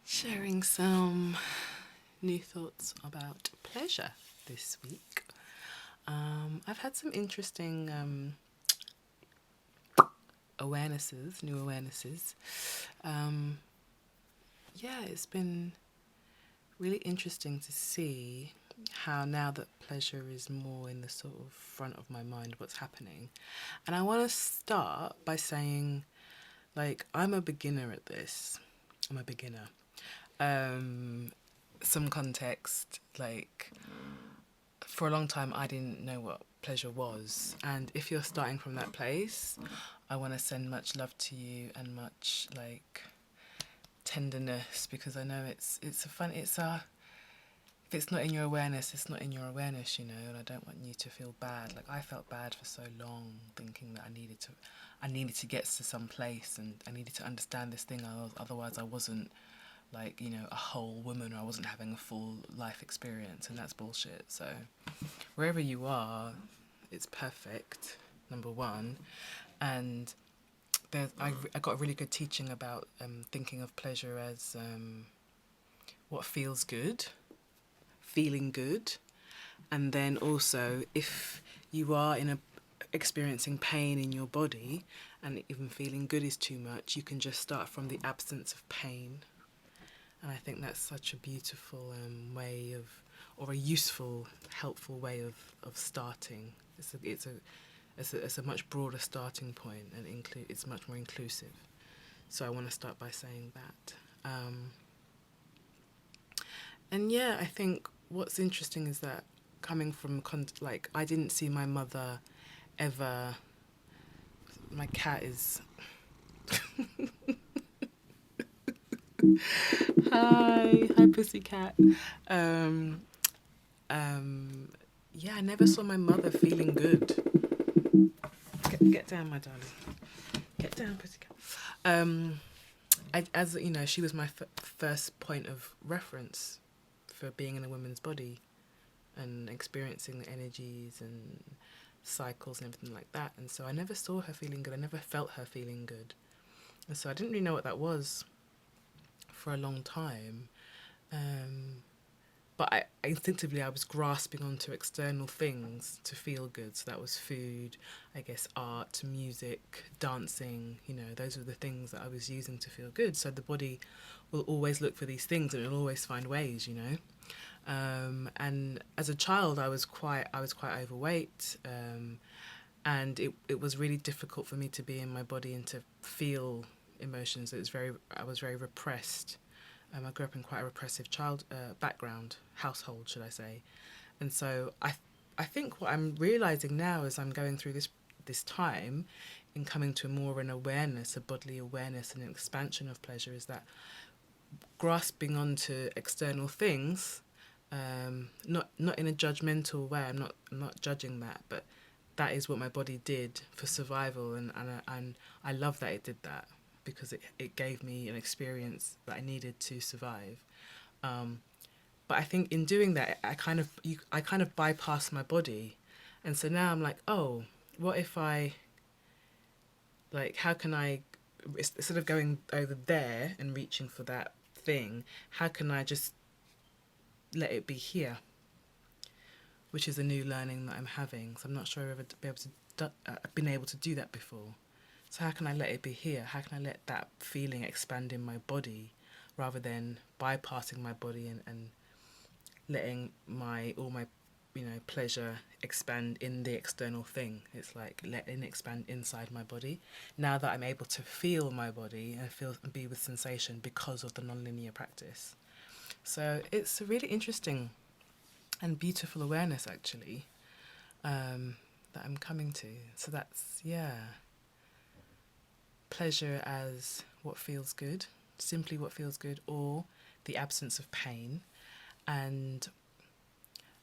Sharing some new thoughts about pleasure this week. I've had some interesting new awarenesses. Um, yeah, it's been really interesting to see how now that pleasure is more in the sort of front of my mind, what's happening. And I want to start by saying, like, I'm a beginner at this. I'm a beginner. Some context, like, for a long time I didn't know what pleasure was, and if you're starting from that place, I want to send much love to you and much like tenderness, because I know if it's not in your awareness, it's not in your awareness, you know, and I don't want you to feel bad. Like, I felt bad for so long, thinking that I needed to get to some place, and I needed to understand this thing, otherwise I wasn't, like, you know, a whole woman, or I wasn't having a full life experience, and that's bullshit. So wherever you are, it's perfect, number one. And I got a really good teaching about thinking of pleasure as what feels good, feeling good. And then also, if you are experiencing pain in your body, and even feeling good is too much, you can just start from the absence of pain. And I think that's such a beautiful way of, or a useful, helpful way of starting. It's a much broader starting point, and it's much more inclusive. So I want to start by saying that. And yeah, I think what's interesting is that, coming from like, I didn't see my mother ever. My cat is. Hi, pussycat. Um, yeah, I never saw my mother feeling good. Get down, my darling. Get down, pussycat. As you know, she was my first point of reference for being in a woman's body and experiencing the energies and cycles and everything like that. And so I never saw her feeling good. I never felt her feeling good. And so I didn't really know what that was for a long time. But instinctively I was grasping onto external things to feel good. So that was food, I guess art, music, dancing, you know, those were the things that I was using to feel good. So the body will always look for these things, and it'll always find ways, you know. And as a child I was quite overweight, and it was really difficult for me to be in my body and to feel emotions. I was very repressed. I grew up in quite a repressive household, should I say. And so I think what I'm realising now, as I'm going through this time in coming to more of an awareness, a bodily awareness and an expansion of pleasure, is that grasping onto external things, not in a judgmental way, I'm not judging that, but that is what my body did for survival, and I love that it did that, because it gave me an experience that I needed to survive. But I think in doing that, I kind of bypassed my body, and so now I'm like, oh, what if I, like, how can I, instead of going over there and reaching for that thing, how can I just let it be here? Which is a new learning that I'm having. So I'm not sure I've ever been able to do that before. So how can I let it be here? How can I let that feeling expand in my body, rather than bypassing my body and letting all my pleasure expand in the external thing? It's like letting it expand inside my body. Now that I'm able to feel my body and be with sensation because of the non-linear practice. So it's a really interesting and beautiful awareness, actually, that I'm coming to. So that's, yeah, pleasure as what feels good, simply what feels good, or the absence of pain, and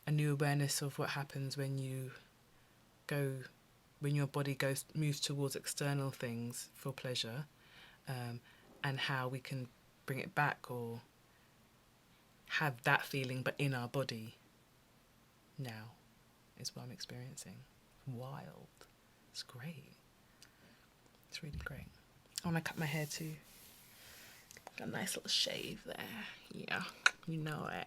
a new awareness of what happens when your body moves towards external things for pleasure, and how we can bring it back, or have that feeling but in our body now, is what I'm experiencing. Wild. It's great. It's really great. I want to cut my hair too. A nice little shave there. Yeah, you know it.